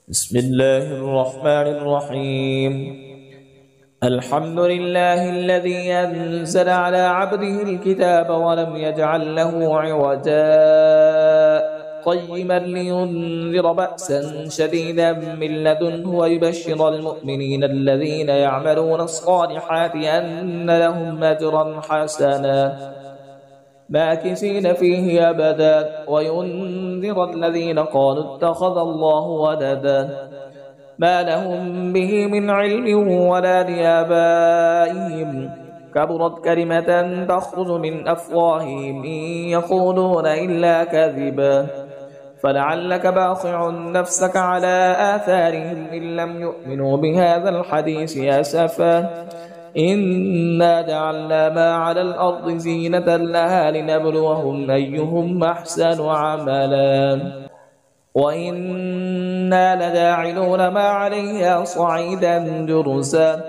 بسم الله الرحمن الرحيم. الحمد لله الذي أنزل على عبده الكتاب ولم يجعل له عوجا قيما لينذر بأسا شديدا من لدنه ويبشر المؤمنين الذين يعملون الصالحات أن لهم أجرا حسنا ماكثين فيه أبدا وينذر الذين قالوا اتخذ الله ولدا ما لهم به من علم ولا لآبائهم كبرت كلمة تخرج من أفواههم إن يقولون إلا كذبا فلعلك باخع نفسك على آثارهم إن لم يؤمنوا بهذا الحديث أسفا إنا جعلنا ما على الأرض زينة لها لنبلوهم أيهم أحسن عملا وإنا لجاعلون ما عليها صعيدا جرزا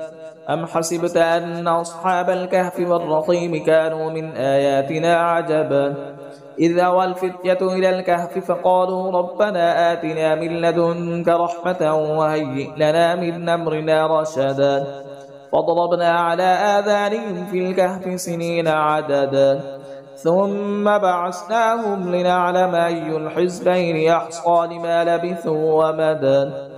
أم حسبت أن أصحاب الكهف والرقيم كانوا من آياتنا عجبا إذ أوى الفتية إلى الكهف فقالوا ربنا آتنا من لدنك رحمة وهيئ لنا من أمرنا رشدا فضربنا على آذانهم في الكهف سنين عددا ثم بعثناهم لنعلم أي الحزبين أحصى لما لبثوا ومدا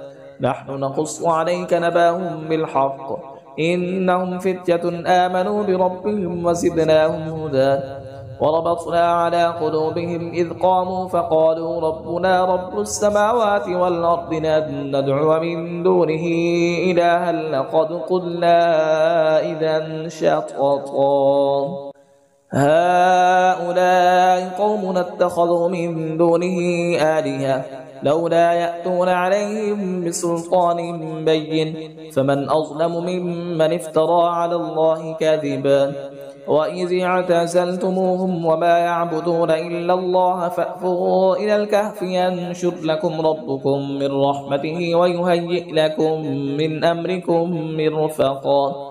نحن نقص عليك نباهم بالحق إنهم فتية آمنوا بربهم وزدناهم هدى وربطنا على قلوبهم إذ قاموا فقالوا ربنا رب السماوات والأرض ندعو من دونه إلها لقد قلنا إذا شططا هؤلاء قوم اتخذوا من دونه آلهة لولا يأتون عليهم بسلطان بين فمن أظلم ممن افترى على الله كذبا وإذ اعتزلتموهم وما يعبدون إلا الله فأفوا إلى الكهف ينشر لكم ربكم من رحمته ويهيئ لكم من أمركم مرفقا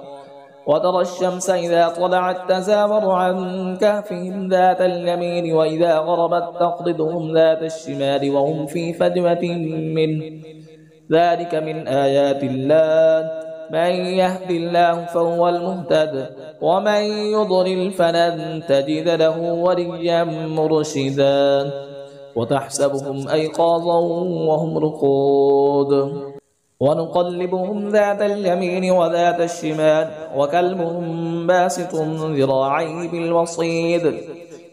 وترى الشمس إذا طلعت تزاور عن كهفهم ذات اليمين وإذا غربت تقرضهم ذات الشمال وهم في فجوة منه ذلك من آيات الله من يهد الله فهو المهتد ومن يضلل فلن تجد له وليا مرشدا وتحسبهم أيقاظا وهم رقود ونقلبهم ذات اليمين وذات الشمال وكلبهم باسط ذراعيه بالوصيد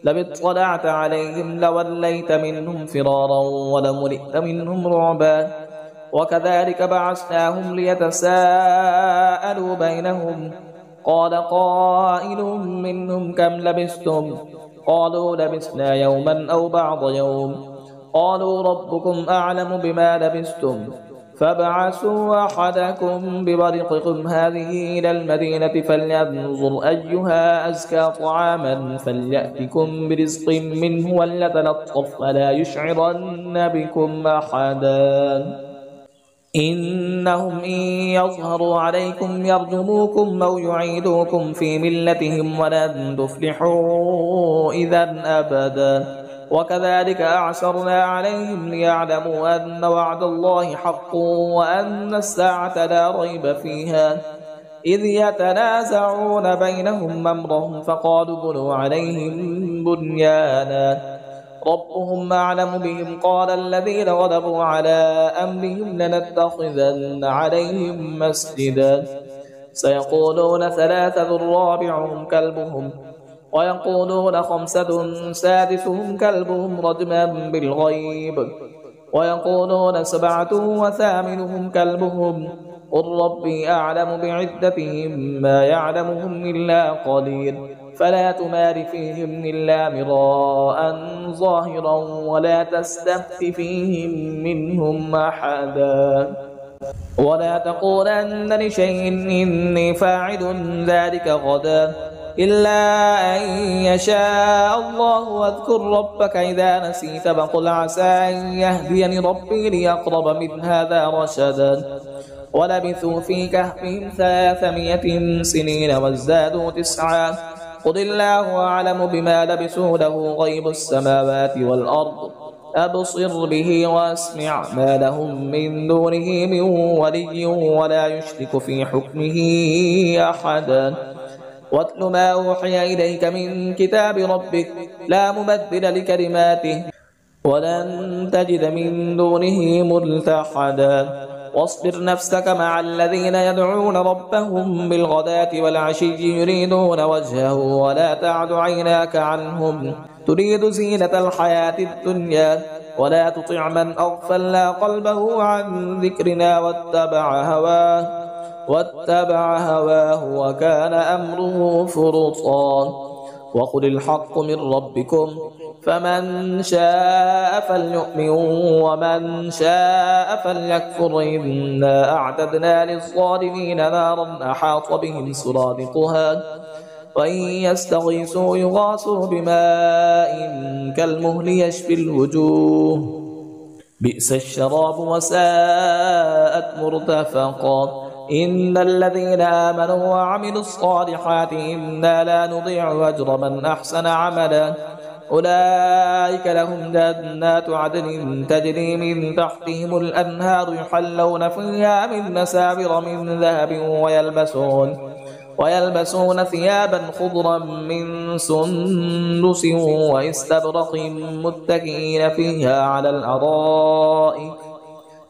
لو اطلعت عليهم لوليت منهم فرارا ولملئت منهم رعبا وكذلك بعثناهم ليتساءلوا بينهم قال قائل منهم كم لبثتم قالوا لبثنا يوما أو بعض يوم قالوا ربكم أعلم بما لبثتم فابعثوا أحدكم بورقكم هذه إلى المدينة فلينظر أيها أزكى طعاما فليأتكم برزق منه وليتلطف ولا يشعرن بكم أحدا إنهم إن يظهروا عليكم يرجموكم أو يعيدوكم في ملتهم ولن تفلحوا إذا أبدا وكذلك أعثرنا عليهم ليعلموا أن وعد الله حق وأن الساعة لا ريب فيها إذ يتنازعون بينهم أمرهم فقالوا بنوا عليهم بنيانا ربهم أعلم بهم قال الذين غلبوا على أمرهم لنتخذن عليهم مسجدا سيقولون ثلاثة رابعهم كلبهم ويقولون خمسة سادسهم كلبهم رجما بالغيب ويقولون سبعة وثامنهم كلبهم قل ربي أعلم بعدتهم ما يعلمهم إلا قليل فلا تمار فيهم إلا مراء ظاهرا ولا تستفت فيهم منهم أحدا ولا تقولن لشيء إني فاعل ذلك غدا إلا أن يشاء الله واذكر ربك إذا نسيت فقل عسى أن يهديني ربي لأقرب من هذا رشدا ولبثوا في كهفهم 300 سنين وازدادوا 9 قل الله أعلم بما لبثوا له غيب السماوات والأرض أبصر به وأسمع ما لهم من دونه من ولي ولا يشرك في حكمه أحدا واتل ما أوحي إليك من كتاب ربك لا مبدل لكلماته ولن تجد من دونه ملتحدا واصبر نفسك مع الذين يدعون ربهم بالغداة والعشي يريدون وجهه ولا تعد عيناك عنهم تريد زينة الحياة الدنيا ولا تطع من أغفلنا قلبه عن ذكرنا واتبع هواه وكان أمره فرطا وقل الحق من ربكم فمن شاء فليؤمن ومن شاء فليكفر إنا أعتدنا للظالمين نارا أحاط بهم سرادقها وإن يستغيثوا يغاثوا بماء كالمهل يشفي الوجوه بئس الشراب وساءت مرتفقا إن الذين آمنوا وعملوا الصالحات إنا لا نضيع أجر من أحسن عملا أولئك لهم جنات عدن تجري من تحتهم الأنهار يحلون فيها من مسابر من ذهب ويلبسون ثيابا خضرا من سندس واستبرق متكئين فيها على الأرائك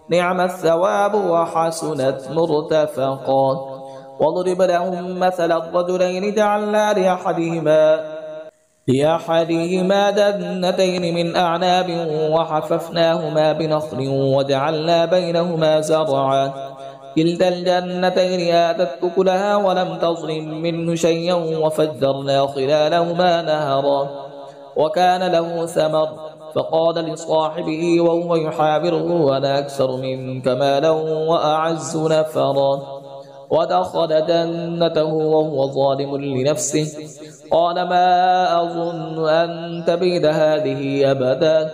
نعم الثواب وحسنت مرتفقا واضرب لهم مثل الرجلين جعلنا لأحدهما جنتين من أعناب وحففناهما بنخل وجعلنا بينهما زرعا كلتا الجنتين آتت أكلها ولم تظلم منه شيئا وفجرنا خلالهما نهرا وكان له ثمر فقال لصاحبه وهو يحاوره أنا أكثر منك مالا وأعز نفرا ودخل جنته وهو ظالم لنفسه قال ما أظن أن تبيد هذه أبدا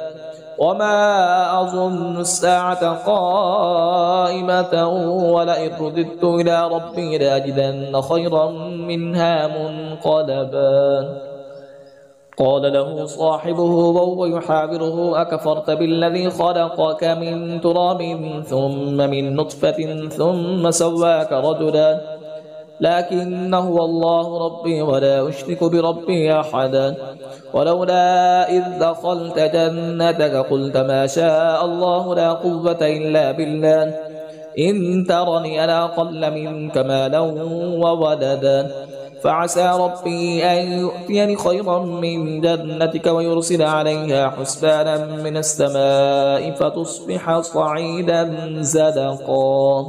وما أظن الساعة قائمة ولئن رددت إلى ربي لأجدن خيرا منها منقلبا قال له صاحبه وهو يحاوره أكفرت بالذي خلقك من تراب ثم من نطفة ثم سواك رجلا لكن هو الله ربي ولا أشرك بربي أحدا ولولا إذ دخلت جنتك قلت ما شاء الله لا قوة إلا بالله إن ترني أنا أقل منك مالا وولدا فعسى ربي أن يؤتيني خيرا من جنتك ويرسل عليها حسبانا من السماء فتصبح صعيدا زلقا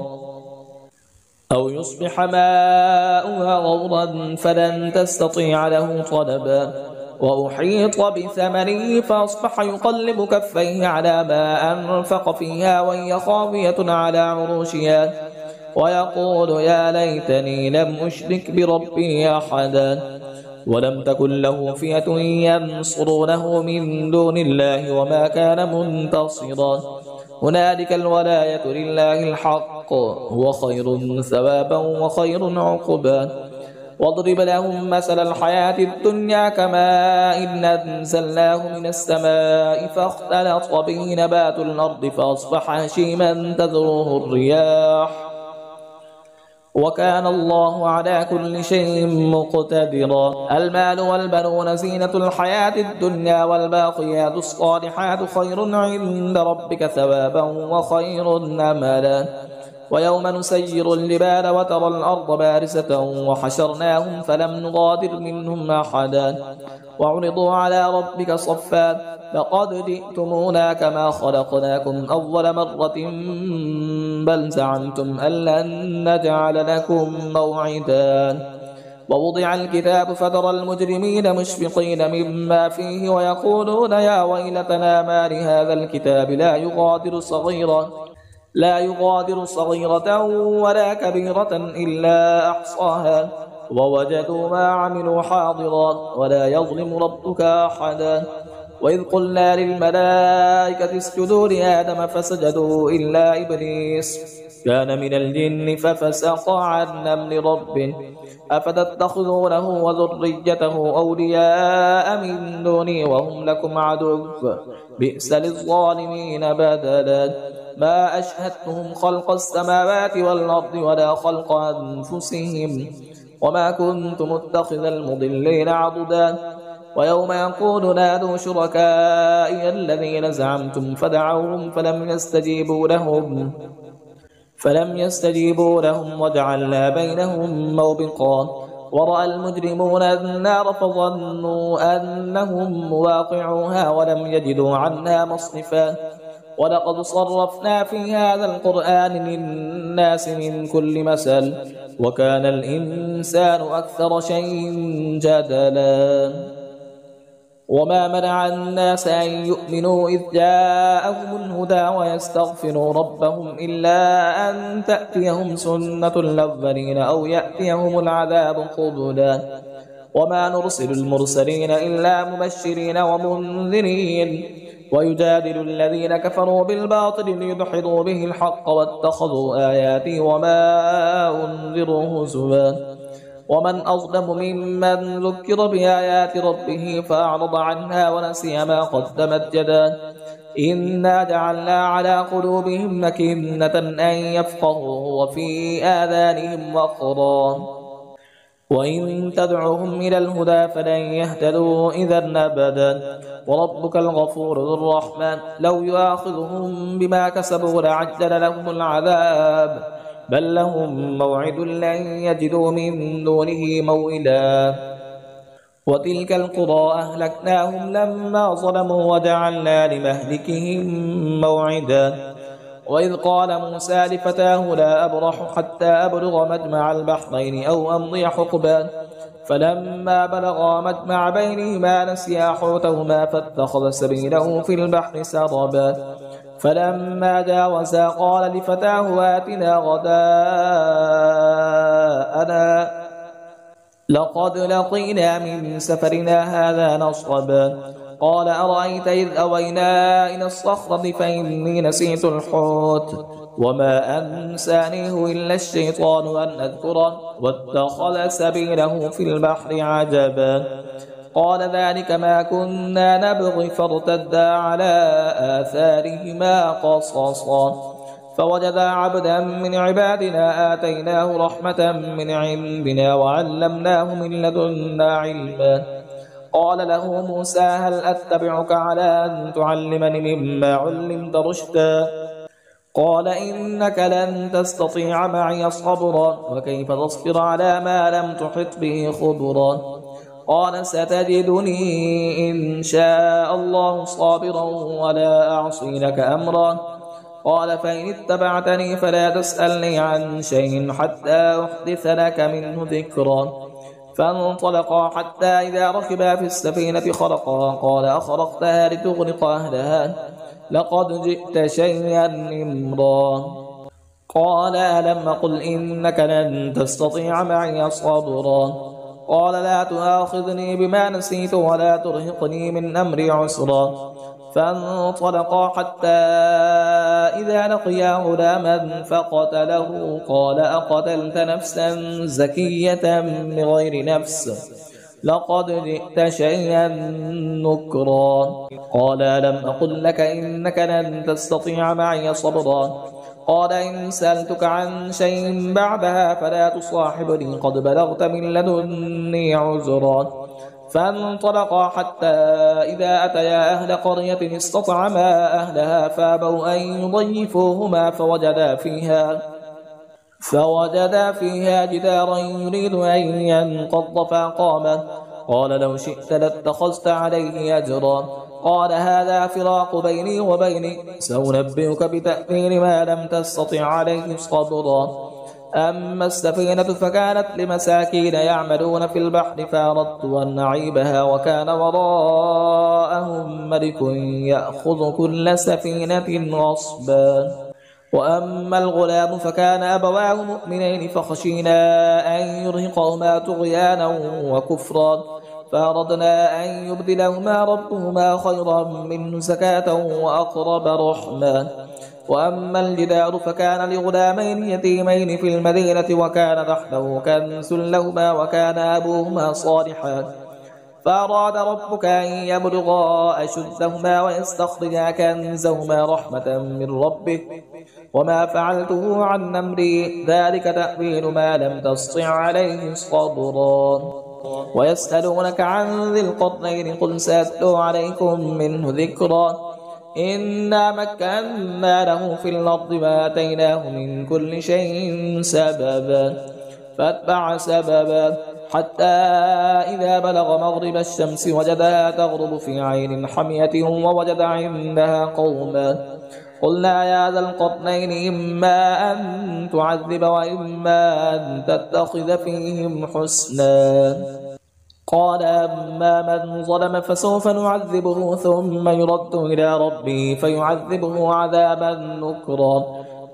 أو يصبح ماؤها غورا فلن تستطيع له طلبا وأحيط بثمنه فأصبح يقلب كفيه على ما أنفق فيها وهي خاوية على عروشها ويقول يا ليتني لم أشرك بربي أحدا ولم تكن له فئة ينصرونه من دون الله وما كان منتصرا هنالك الولاية لله الحق هو خير ثوابا وخير عقبا واضرب لهم مثل الحياة الدنيا كماء إن أنزلناه من السماء فاختلط به نبات الأرض فأصبح هشيما تذروه الرياح وكان الله على كل شيء مقتدرا المال والبنون زينة الحياة الدنيا والباقيات الصالحات خير عند ربك ثوابا وخير أملا ويوم نسير الجبال وترى الأرض بارزة وحشرناهم فلم نغادر منهم أحدا وعرضوا على ربك صفا لقد جئتمونا كما خلقناكم أول مرة بل زعمتم أن لن نجعل لكم موعدا ووضع الكتاب فترى المجرمين مشفقين مما فيه ويقولون يا ويلتنا ما لهذا الكتاب لا يغادر صغيرة ولا كبيرة إلا أحصاها ووجدوا ما عملوا حاضرا ولا يظلم ربك أحدا وإذ قلنا للملائكة اسجدوا لآدم فسجدوا إلا إبليس كان من الجن ففسق عن أمر ربه أفتتخذونه وذريته أولياء من دوني وهم لكم عدو بئس للظالمين بدلا ما أشهدتهم خلق السماوات والأرض ولا خلق أنفسهم وما كنت متخذ المضلين عضدا ويوم يقول نادوا شركائي الذين زعمتم فدعوهم فلم يستجيبوا لهم وجعلنا بينهم موبقا ورأى المجرمون النار فظنوا أنهم مواقعوها ولم يجدوا عنها مصرفا ولقد صرفنا في هذا القرآن للناس من كل مثل وكان الإنسان أكثر شيء جدلا وما منع الناس أن يؤمنوا إذ جاءهم الهدى ويستغفروا ربهم إلا أن تأتيهم سنة الأولين أو يأتيهم العذاب قبلا وما نرسل المرسلين إلا مبشرين ومنذرين ويجادل الذين كفروا بالباطل ليدحضوا به الحق واتخذوا آياتي وما أنذروا هزوا ومن أظلم ممن ذكر بآيات ربه فأعرض عنها ونسي ما قدمت يداه إنا جعلنا على قلوبهم أكنة أن يفقهوا وفي آذانهم وقرا وإن تدعوهم إلى الهدى فلن يهتدوا إذا أبدا وربك الغفور ذو الرحمن لو يؤاخذهم بما كسبوا لعجل لهم العذاب بل لهم موعد لن يجدوا من دونه موئلا وتلك القرى أهلكناهم لما ظلموا وجعلنا لمهلكهم موعدا وإذ قال موسى لفتاه لا أبرح حتى أبلغ مجمع البحرين أو أمضي حقبا فلما بلغا مجمع بينهما نسيا حوتهما فاتخذ سبيله في البحر سربا فلما جاوزا قال لفتاه آتنا غداءنا لقد لقينا من سفرنا هذا نصبا قال أرأيت إذ أوينا إلى الصخرة فإني نسيت الحوت وما أنسانيه إلا الشيطان أن أذكره واتخذ سبيله في البحر عجبا قال ذلك ما كنا نبغي فارتدا على آثارهما قصصا فوجدا عبدا من عبادنا آتيناه رحمة من عندنا وعلمناه من لدنا علما قال له موسى هل أتبعك على أن تعلمني مما علمت رشدا قال إنك لن تستطيع معي صبرا وكيف تصبر على ما لم تحط به خبرا قال ستجدني إن شاء الله صابرا ولا أعصي لك أمرا قال فإن اتبعتني فلا تسألني عن شيء حتى أحدث لك منه ذكرا فانطلقا حتى إذا ركبا في السفينة خرقا قال أخرقتها لتغرق أهلها لقد جئت شيئا إمرا قال ألم أقل إنك لن تستطيع معي صبرا قال لا تؤاخذني بما نسيت ولا ترهقني من أمري عسرا فانطلقا حتى إذا لقيا غلاما فقتله قال أقتلت نفسا زكية بغير نفس لقد جئت شيئا نكرا قال ألم أقل لك إنك لن تستطيع معي صبرا قال إن سألتك عن شيء بعدها فلا تصاحبني قد بلغت من لدني عذرا فانطلقا حتى إذا أتيا أهل قرية استطعما أهلها فابوا أن يضيفوهما فوجدا فيها جدارا يريد أن ينقض فأقامه قال لو شئت لاتخذت عليه أجرا قال هذا فراق بيني وبينك سأنبئك بتأثير ما لم تستطع عليه صبرا أما السفينة فكانت لمساكين يعملون في البحر فأردت أن أعيبها وكان وراءهم ملك يأخذ كل سفينة غصبا وأما الغلام فكان أبواه مؤمنين فخشينا أن يرهقهما طغيانا وكفرا فأردنا أن يبدلهما ربهما خيرا منه زكاة وأقرب رحما وأما الجدار فكان لغلامين يتيمين في المدينة وكان تحته كنز لهما وكان أبوهما صالحا فأراد ربك أن يبلغا أشدهما ويستخرجا كنزهما رحمة من ربك وما فعلته عن أمري ذلك تأويل ما لم تسطع عليه صبرا ويسألونك عن ذي القرنين قل سأتلو عليكم منه ذكرا إنا مكنا له في الأرض وآتيناه من كل شيء سببا فاتبع سببا حتى إذا بلغ مغرب الشمس وجدها تغرب في عين حمية ووجد عندها قوما قلنا يا ذا القرنين إما أن تعذب وإما أن تتخذ فيهم حسنا قال أما من ظلم فسوف نعذبه ثم يرد إلى ربه فيعذبه عذابا نكرا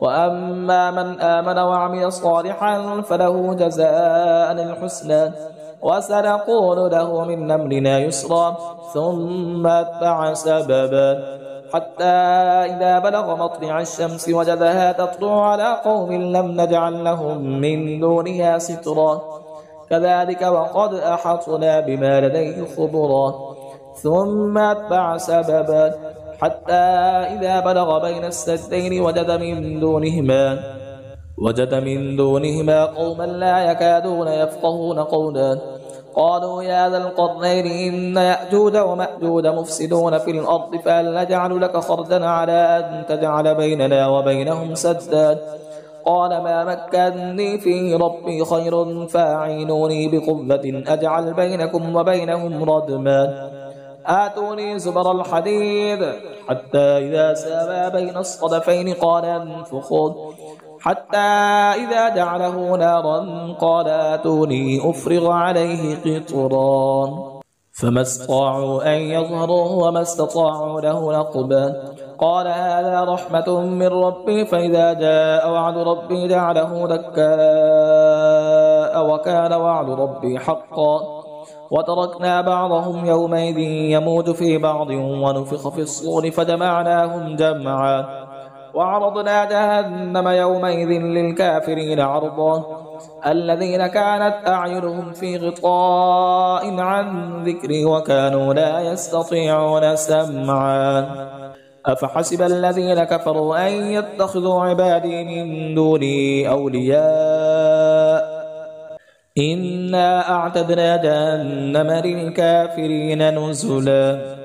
وأما من آمن وعمل صالحا فله جزاء الحسنى وسنقول له من أمرنا يسرا ثم أتبع سببا حتى إذا بلغ مطلع الشمس وجدها تطلع على قوم لم نجعل لهم من دونها سترا كذلك وقد أحطنا بما لديه خبرا ثم أتبع سببا حتى إذا بلغ بين السدين وجد من دونهما قوما لا يكادون يفقهون قولا قالوا يا ذا القرنين إن يأجوج ومأجوج مفسدون في الأرض فهل نجعل لك خرجا على أن تجعل بيننا وبينهم سدا قال ما مكنني فيه ربي خير فاعينوني بقوة أجعل بينكم وبينهم ردما آتوني زبر الحديد حتى إذا ساوى بين الصدفين قال انفخوا حتى إذا جعله نارا قال آتوني أفرغ عليه قطرا فما استطاعوا أن يظهروا وما استطاعوا له نقبا قال هذا رحمة من ربي فإذا جاء وعد ربي جعله دكاء وكان وعد ربي حقا وتركنا بعضهم يومئذ يموج في بعض ونفخ في الصور فجمعناهم جمعا وعرضنا جهنم يومئذ للكافرين عرضا الذين كانت أعينهم في غطاء عن ذكري وكانوا لا يستطيعون سمعا أفحسب الذين كفروا أن يتخذوا عبادي من دوني أولياء إنا أعتدنا جهنم للكافرين نزلا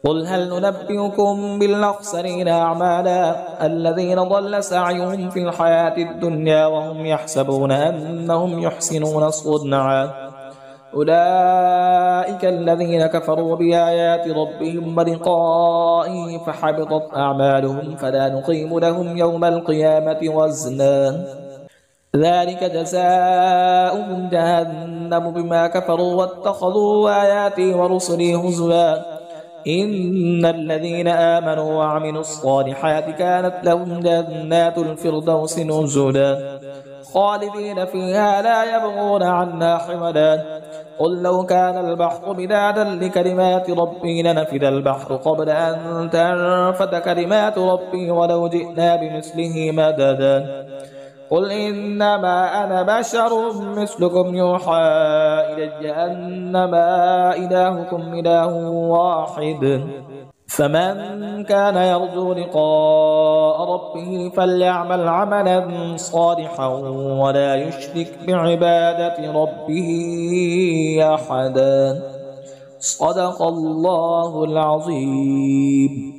قل هل ننبئكم بالأخسرين أعمالا الذين ضل سعيهم في الحياة الدنيا وهم يحسبون أنهم يحسنون صنعا أولئك الذين كفروا بآيات ربهم ولقائه فحبطت أعمالهم فلا نقيم لهم يوم القيامة وزنا ذلك جزاؤهم جهنم بما كفروا واتخذوا آياتي ورسلي هزوا إن الذين آمنوا وعملوا الصالحات كانت لهم جنات الفردوس نزلا خالدين فيها لا يبغون عنها حولا قل لو كان البحر مدادا لكلمات ربي لنفد البحر قبل أن تنفد كلمات ربي ولو جئنا بمثله مددا قل إنما أنا بشر مثلكم يوحى إلي أنما إلهكم إله واحد فمن كان يرجو لقاء ربه فليعمل عملا صالحا ولا يشرك بعبادة ربه أحدا صدق الله العظيم.